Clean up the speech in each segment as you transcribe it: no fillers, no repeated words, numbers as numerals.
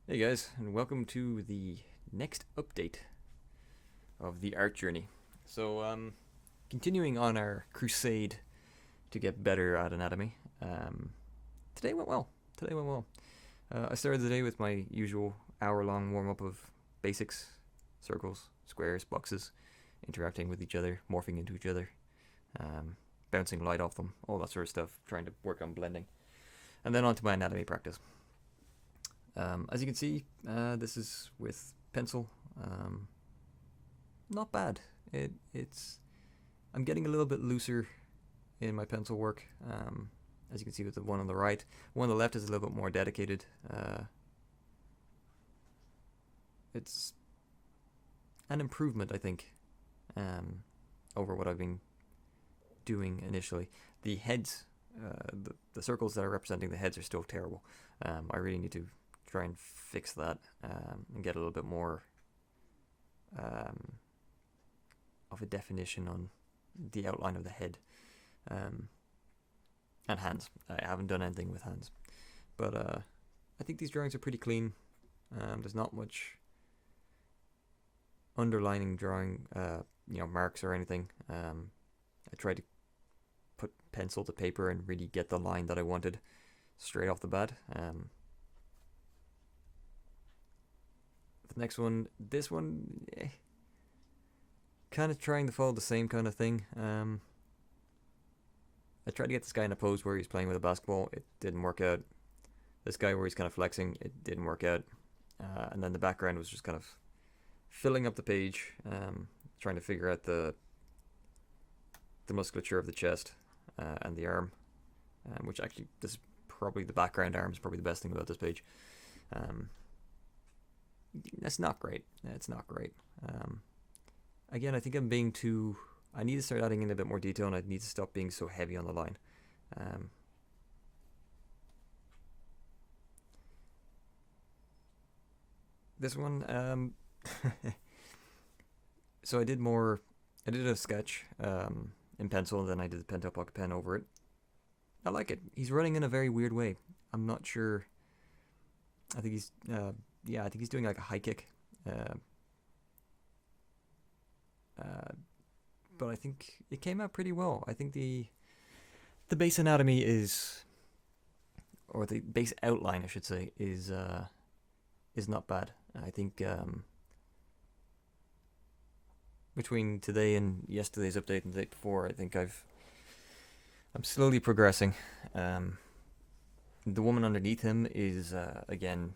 Hey guys, and welcome to the next update of the art journey. Continuing on our crusade to get better at anatomy, today went well. Today went well. I started the day with my usual hour-long warm-up of basics: circles, squares, boxes, interacting with each other, morphing into each other, um, bouncing light off them, all that sort of stuff, trying to work on blending, and then on to my anatomy practice. As you can see, this is with pencil. Um, Not bad. It's I'm getting a little bit looser in my pencil work. As you can see with the one on the right, one on the left is a little bit more dedicated. It's an improvement, I think, over what I've been doing initially. The heads, the circles that are representing the heads are still terrible. I really need to try and fix that and get a little bit more um, of a definition on the outline of the head um, and hands. I haven't done anything with hands, but I think these drawings are pretty clean. There's not much underlining drawing, marks or anything. I tried to put pencil to paper and really get the line that I wanted straight off the bat. The next one, this one, kind of trying to follow the same kind of thing. I tried to get this guy in a pose where he's playing with a basketball. It didn't work out. This guy where he's kind of flexing, it didn't work out. And then the background was just kind of filling up the page, trying to figure out the musculature of the chest and the arm, which actually, this is probably the background arm is probably the best thing about this page. That's not great. It's not great. Again, I think I'm being too. I need to start adding in a bit more detail, and I need to stop being so heavy on the line. This one, so I did more. I did a sketch in pencil, and then I did the Pentel Pocket Pen over it. I like it. He's running in a very weird way. I'm not sure. I think he's, I think he's doing like a high kick. Uh, uh, but I think it came out pretty well. I think the base anatomy is, or the base outline, I should say, is not bad. I think between today and yesterday's update and the day before, I think I'm slowly progressing. The woman underneath him is again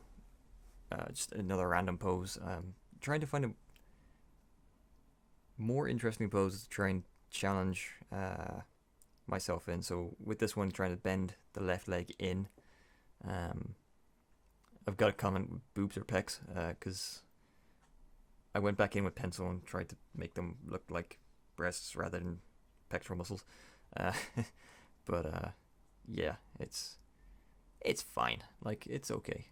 just another random pose. Trying to find a more interesting pose to try and challenge myself in. So with this one, trying to bend the left leg in. I've got a comment with boobs or pecs because I went back in with pencil and tried to make them look like breasts rather than pectoral muscles. Uh, but yeah, it's fine. Like, it's okay.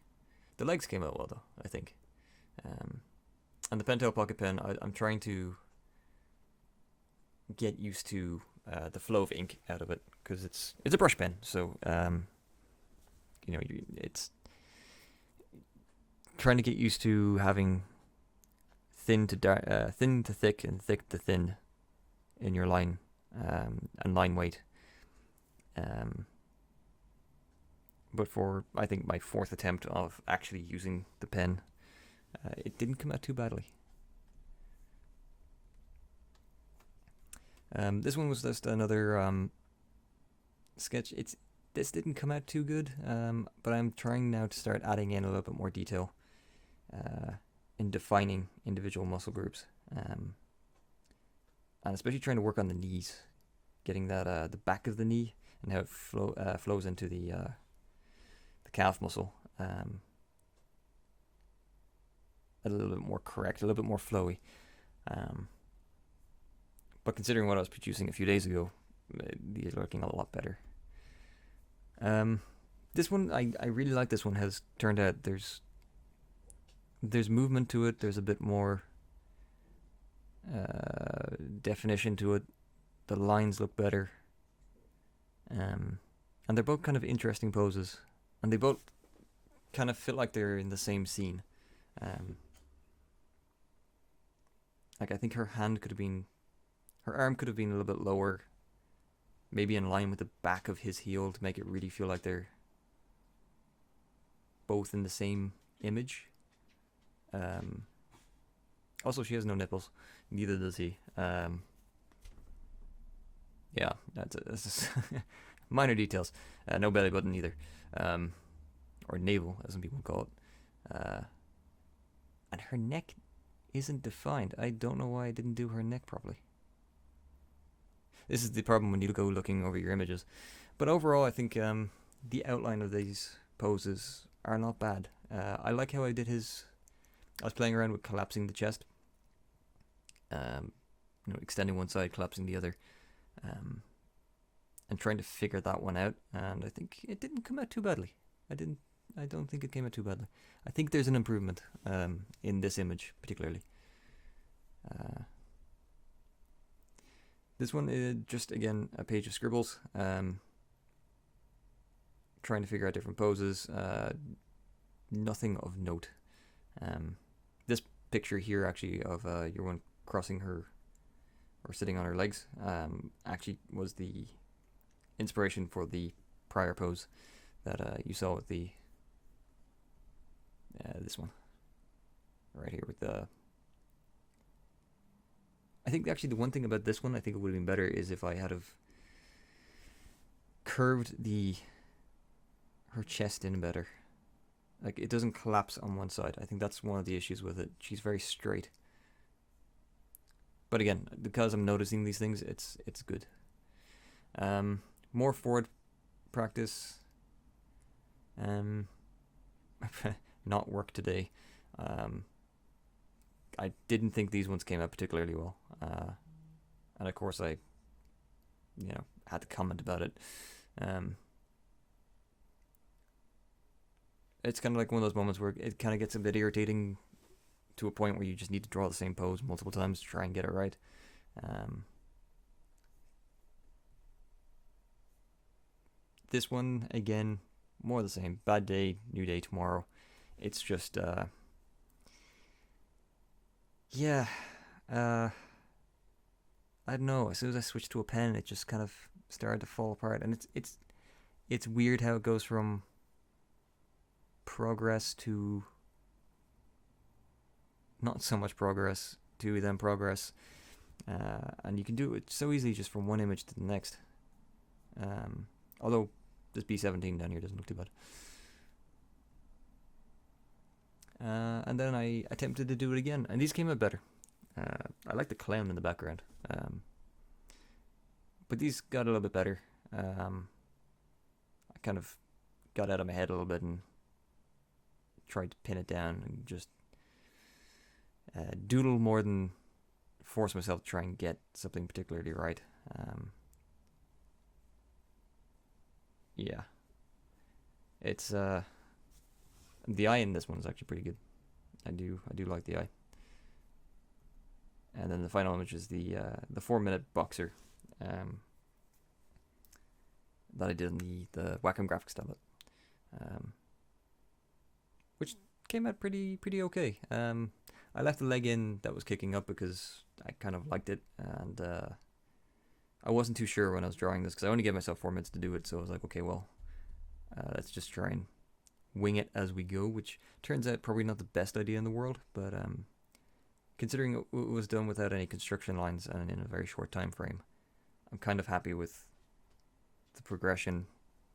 The legs came out well though, I think. And the Pentel Pocket Pen, I'm trying to get used to the flow of ink out of it because it's a brush pen, so it's trying to get used to having thin to thick and thick to thin in your line and line weight. But for, I think, my fourth attempt of actually using the pen, it didn't come out too badly. This one was just another sketch. This didn't come out too good, but I'm trying now to start adding in a little bit more detail in defining individual muscle groups, and especially trying to work on the knees, getting that the back of the knee and how it flows into the calf muscle a little bit more correct, a little bit more flowy. But considering what I was producing a few days ago, these are looking a lot better. This one, I really like. This one has turned out there's movement to it. There's a bit more definition to it. The lines look better. And they're both kind of interesting poses. And they both kind of feel like they're in the same scene. Like I think her arm could have been a little bit lower, maybe in line with the back of his heel to make it really feel like they're both in the same image. Also, she has no nipples. Neither does he. Yeah, that's just minor details. No belly button either. Or navel, as some people call it. And her neck isn't defined. I don't know why I didn't do her neck properly. This is the problem when you go looking over your images. But overall, I think the outline of these poses are not bad. I like how I did his... I was playing around with collapsing the chest. Extending one side, collapsing the other. And trying to figure that one out. And I think it didn't come out too badly. I don't think it came out too badly. I think there's an improvement in this image, particularly. This one is just, again, a page of scribbles. Trying to figure out different poses. Nothing of note. This picture here, actually, of your one crossing her, or sitting on her legs, actually was the inspiration for the prior pose that you saw with the this one right here with the... I think actually the one thing about this one I think it would have been better is if I had have curved her chest in better. Like, it doesn't collapse on one side. I think that's one of the issues with it. She's very straight. But again, because I'm noticing these things, it's good. More forward practice. Not work today. I didn't think these ones came out particularly well. And of course I, had to comment about it. It's kind of like one of those moments where it kind of gets a bit irritating to a point where you just need to draw the same pose multiple times to try and get it right. This one, again, more the same. Bad day, new day tomorrow. It's just, I don't know. As soon as I switched to a pen, it just kind of started to fall apart. And it's weird how it goes from progress to not so much progress to then progress. And you can do it so easily just from one image to the next. Although this B17 down here doesn't look too bad. And then I attempted to do it again, and these came out better. I like the clown in the background. But these got a little bit better. I kind of got out of my head a little bit and tried to pin it down and just doodle more than force myself to try and get something particularly right. It's the eye in this one is actually pretty good. I do like the eye. And then the final image is the 4-minute boxer that I did in the Wacom graphics tablet, which came out pretty okay. I left the leg in that was kicking up because I kind of liked it, and I wasn't too sure when I was drawing this because I only gave myself 4 minutes to do it, so I was like, okay, well, let's just try and wing it as we go, which turns out probably not the best idea in the world, but considering it was done without any construction lines and in a very short time frame, I'm kind of happy with the progression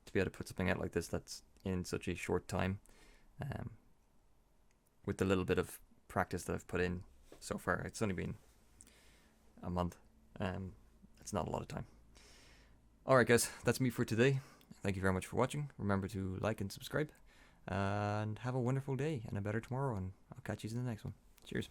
to be able to put something out like this that's in such a short time, with the little bit of practice that I've put in so far. It's only been a month. It's not a lot of time. Alright guys, that's me for today. Thank you very much for watching. Remember to like and subscribe, and have a wonderful day and a better tomorrow, and I'll catch you in the next one. Cheers.